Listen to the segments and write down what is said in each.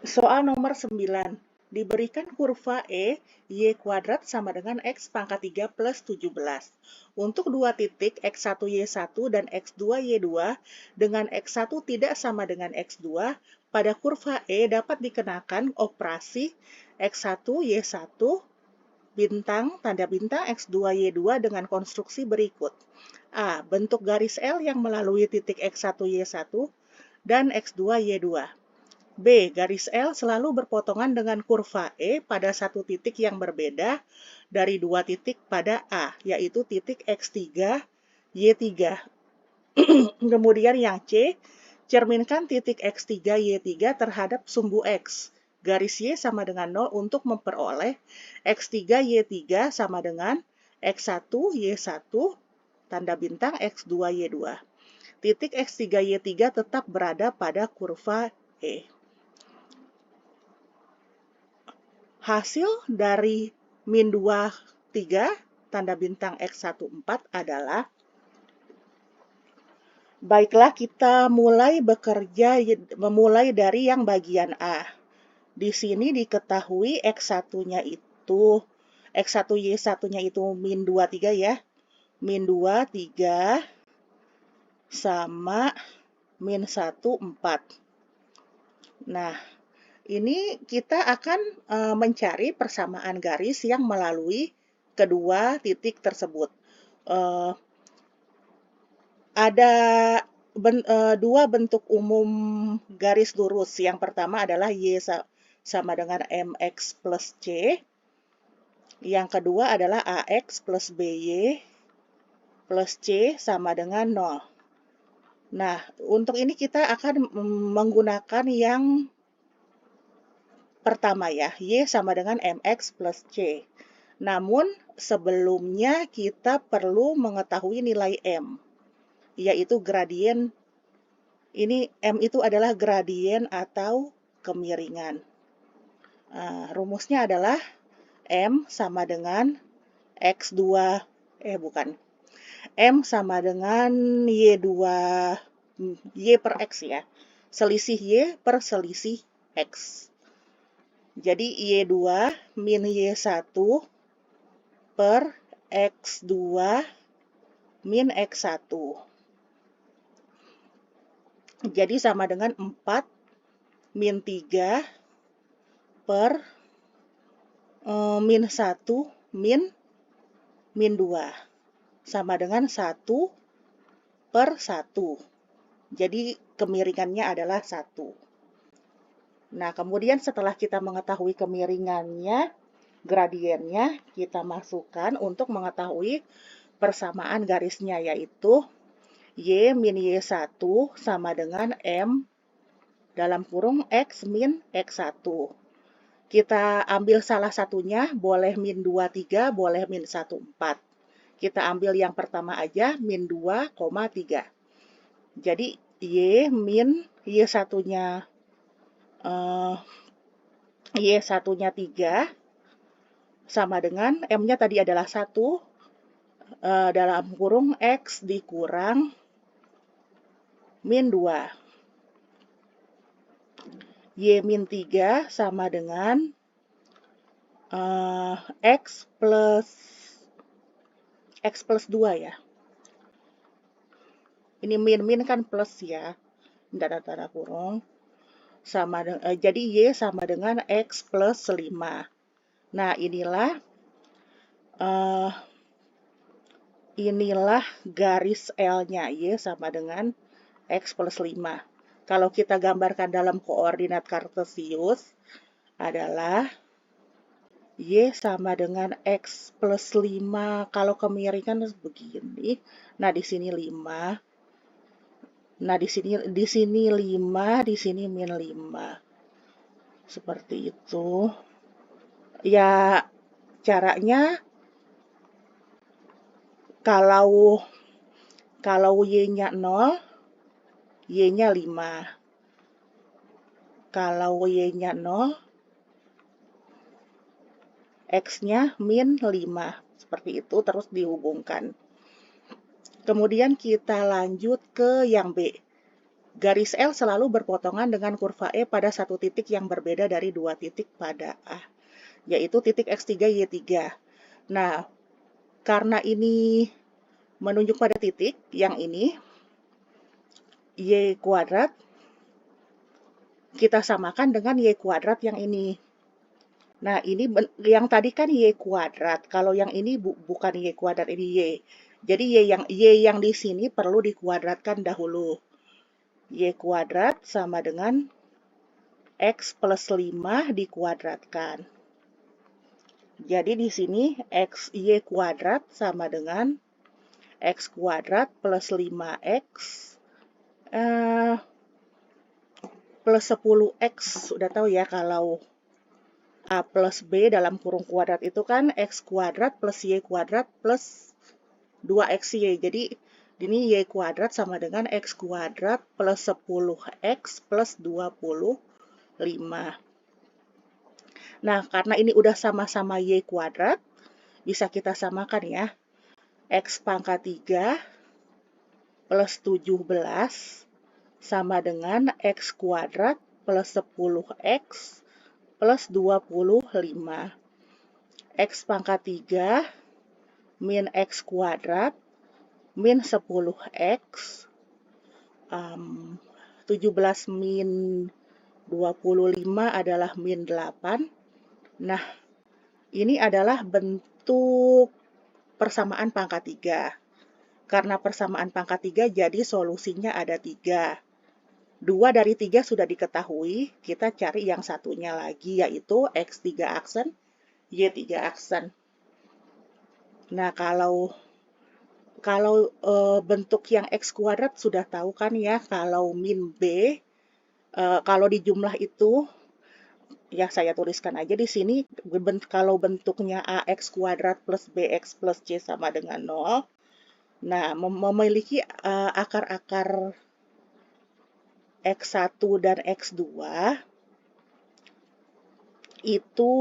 Soal nomor 9. Diberikan kurva Y kuadrat sama dengan X pangkat 3 plus 17. Untuk dua titik X1Y1 dan X2Y2 dengan X1 tidak sama dengan X2, pada kurva dapat dikenakan operasi X1Y1 bintang tanda bintang X2Y2 dengan konstruksi berikut. A. Bentuk garis L yang melalui titik X1Y1 dan X2Y2. B. Garis L selalu berpotongan dengan kurva pada satu titik yang berbeda dari dua titik pada A, yaitu titik X3, Y3. Kemudian yang C, cerminkan titik X3, Y3 terhadap sumbu X. Garis Y sama dengan 0 untuk memperoleh X3, Y3 sama dengan X1, Y1, tanda bintang X2, Y2. Titik X3, Y3 tetap berada pada kurva E. Hasil dari min 2, 3, tanda bintang X1, 4 adalah, baiklah kita mulai dari yang bagian A. Di sini diketahui X1-nya itu, X1Y1-nya itu min 2, 3 ya. Min 2, 3 sama min 1, 4. Nah, ini kita akan mencari persamaan garis yang melalui kedua titik tersebut. Ada dua bentuk umum garis lurus. Yang pertama adalah Y sama dengan MX plus C. Yang kedua adalah AX plus BY plus C sama dengan 0. Nah, untuk ini kita akan menggunakan yang pertama ya, Y sama dengan MX plus C. Namun, sebelumnya kita perlu mengetahui nilai M, yaitu gradien. Ini M itu adalah gradien atau kemiringan. Rumusnya adalah M sama dengan X2, M sama dengan Y2, Y per X ya. Selisih Y per selisih X. Jadi Y2 min Y1 per X2 min X1. Jadi sama dengan 4 min 3 per min 1 min 2. Sama dengan 1 per 1. Jadi kemiringannya adalah 1. Nah, kemudian setelah kita mengetahui kemiringannya, gradiennya, kita masukkan untuk mengetahui persamaan garisnya, yaitu Y min Y1 sama dengan M dalam kurung X min X1. Kita ambil salah satunya, boleh min 2, 3, boleh min 1, 4. Kita ambil yang pertama aja, min 2, 3. Jadi Y min Y1-nya Y1-nya 3 sama dengan M-nya tadi adalah 1 dalam kurung X dikurang min 2. Y min 3 sama dengan X plus 2 ya. Ini min kan plus ya, tanda kurung. Jadi Y sama dengan X plus 5. Nah, inilah garis L-nya, Y sama dengan X plus 5. Kalau kita gambarkan dalam koordinat kartesius adalah Y sama dengan X plus 5. Kalau kemiringan begini. Nah, di sini 5. Nah, di sini 5, di sini min 5. Seperti itu. Ya, caranya kalau Y-nya 0, Y-nya 5. Kalau Y-nya 0, X-nya min 5. Seperti itu, terus dihubungkan. Kemudian kita lanjut ke yang B. Garis L selalu berpotongan dengan kurva E pada satu titik yang berbeda dari dua titik pada A, yaitu titik X3, Y3. Nah, karena ini menunjuk pada titik yang ini, Y kuadrat, kita samakan dengan Y kuadrat yang ini. Nah, ini yang tadi kan Y kuadrat. Kalau yang ini bukan Y kuadrat, ini Y. Jadi Y yang di sini perlu dikuadratkan dahulu. Y kuadrat sama dengan X plus 5 dikuadratkan. Jadi di sini Y kuadrat sama dengan X kuadrat plus 5X plus 10X. Sudah tahu ya kalau A plus B dalam kurung kuadrat itu kan X kuadrat plus Y kuadrat plus 2XY. Jadi ini Y kuadrat sama dengan X kuadrat plus 10X plus 25. Nah, karena ini udah sama-sama Y kuadrat, bisa kita samakan ya. X pangkat 3 plus 17 sama dengan X kuadrat plus 10X plus 25. X pangkat 3 min X kuadrat min 10X 17 min 25 adalah min 8. Nah, ini adalah bentuk persamaan pangkat 3. Karena persamaan pangkat 3, jadi solusinya ada 3. 2 dari 3 sudah diketahui, kita cari yang satunya lagi, yaitu X3 aksen, Y3 aksen. Nah, kalau bentuk yang X kuadrat sudah tahu kan ya, kalau min B, kalau di jumlah itu, ya saya tuliskan aja di sini, kalau bentuknya AX kuadrat plus BX plus C sama dengan 0, nah memiliki akar-akar X1 dan X2, itu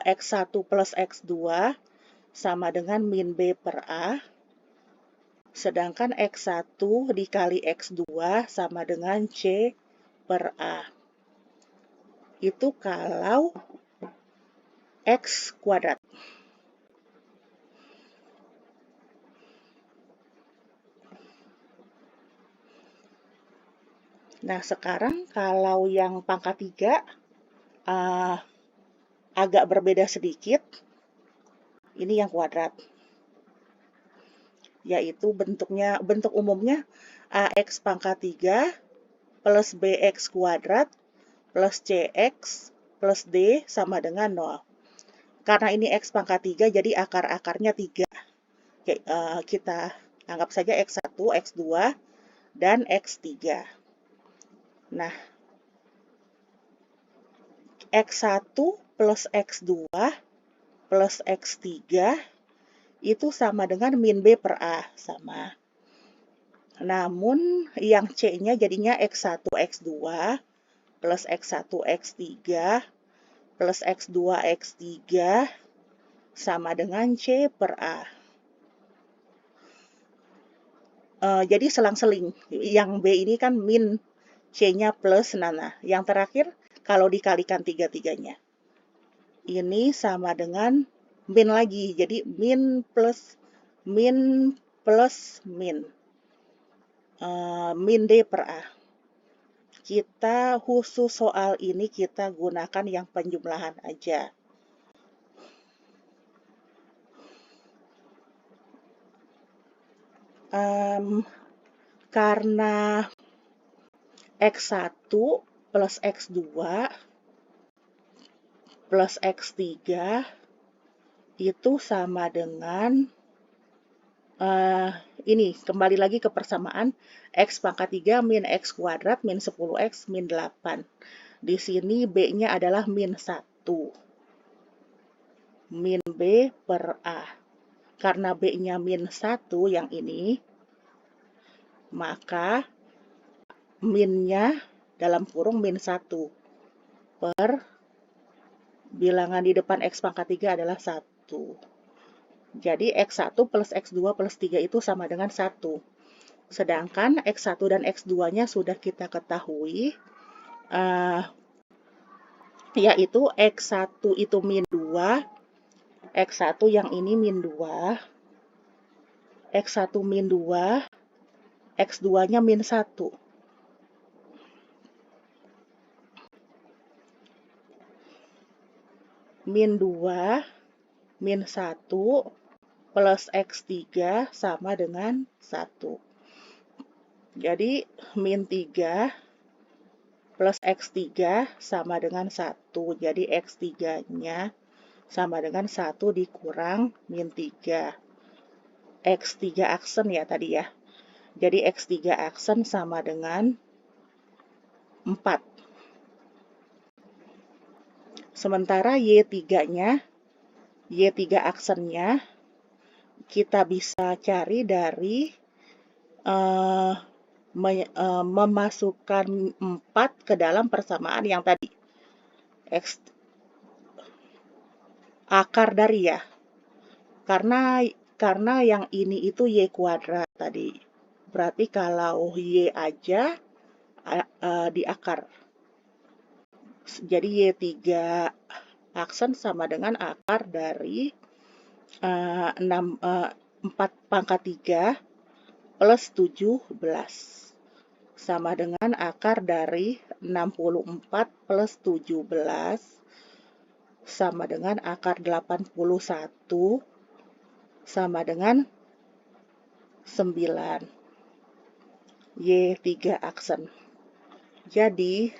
X1 plus X2 sama dengan min B per A, sedangkan X1 dikali X2 sama dengan C per A. Itu kalau X kuadrat. Nah, sekarang kalau yang pangkat 3 agak berbeda sedikit. Ini yang kuadrat. Yaitu bentuk umumnya AX pangkat 3 plus BX kuadrat plus CX plus D sama dengan 0. Karena ini X pangkat 3, jadi akar-akarnya 3. Kita anggap saja X1, X2, dan X3. Nah, X1 plus X2 plus X3 itu sama dengan min B per A, sama. Namun yang C-nya jadinya X1, X2 plus X1, X3 plus X2, X3 sama dengan C per A. Jadi selang-seling. Yang B ini kan min, C-nya plus. Nah, yang terakhir kalau dikalikan tiga-tiganya. Ini sama dengan min lagi. Jadi min plus min. Min D per A. Kita khusus soal ini kita gunakan yang penjumlahan aja. Karena X1 plus X2 plus X3 itu sama dengan ini, kembali lagi ke persamaan X pangkat 3 min X kuadrat min 10X min 8. Di sini B-nya adalah min 1. Min B per A. Karena B-nya min 1 yang ini, maka min-nya dalam kurung min 1 per bilangan di depan X pangkat 3 adalah 1. Jadi X1 plus X2 plus 3 itu sama dengan 1. Sedangkan X1 dan X2-nya sudah kita ketahui, yaitu X1 itu min 2, X1 yang ini min 2, X1 min 2, X2-nya min 1. Min 2, min 1, plus X3 sama dengan 1. Jadi, min 3 plus X3 sama dengan 1. Jadi, X3-nya sama dengan 1 dikurang min 3. X3 aksen ya tadi ya. Jadi, X3 aksen sama dengan 4. Sementara Y3-nya, Y3 aksennya, kita bisa cari dari memasukkan 4 ke dalam persamaan yang tadi. X akar dari ya. Karena yang ini itu Y kuadrat tadi. Berarti kalau Y aja di akar. Jadi Y3 aksen sama dengan akar dari 4 pangkat 3 plus 17. Sama dengan akar dari 64 plus 17 sama dengan akar 81 sama dengan 9. Y3 aksen. Jadi,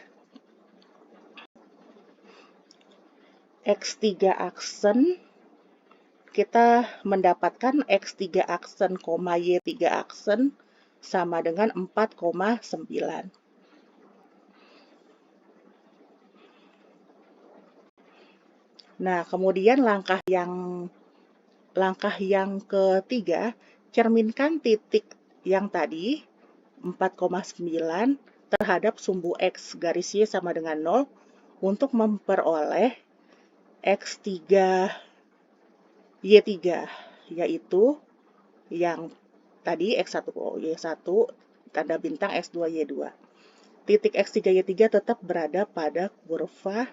X3 aksen, kita mendapatkan X3 aksen, Y3 aksen sama dengan 4,9. Nah, kemudian langkah yang ketiga, cerminkan titik yang tadi 4,9 terhadap sumbu X garis Y sama dengan 0 untuk memperoleh X3 Y3, yaitu yang tadi X1 Y1 tanda bintang, X2 Y2. Titik X3 Y3 tetap berada pada kurva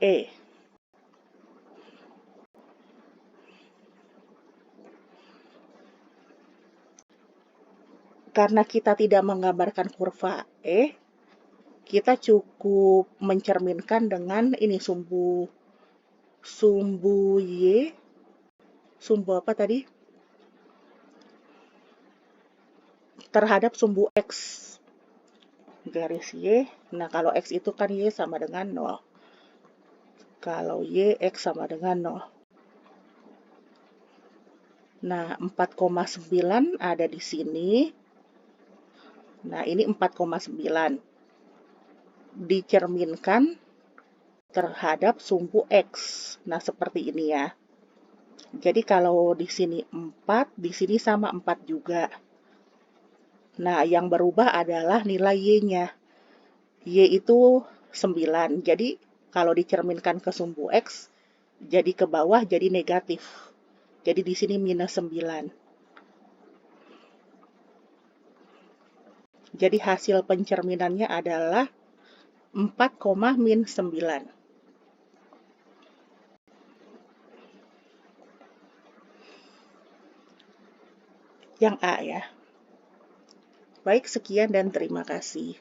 E. Karena kita tidak menggambarkan kurva E, kita cukup mencerminkan dengan ini sumbu Y, sumbu apa tadi? Terhadap sumbu X garis Y. Nah, kalau X itu kan Y sama dengan 0. Kalau Y, X sama dengan 0. Nah, 4,9 ada di sini. Nah, ini 4,9. Dicerminkan terhadap sumbu X. Nah, seperti ini ya. Jadi, kalau di sini 4, di sini sama 4 juga. Nah, yang berubah adalah nilai Y-nya. Y itu 9. Jadi, kalau dicerminkan ke sumbu X, jadi ke bawah jadi negatif. Jadi, di sini minus 9. Jadi hasil pencerminannya adalah 4,-9. Yang A ya. Baik, sekian dan terima kasih.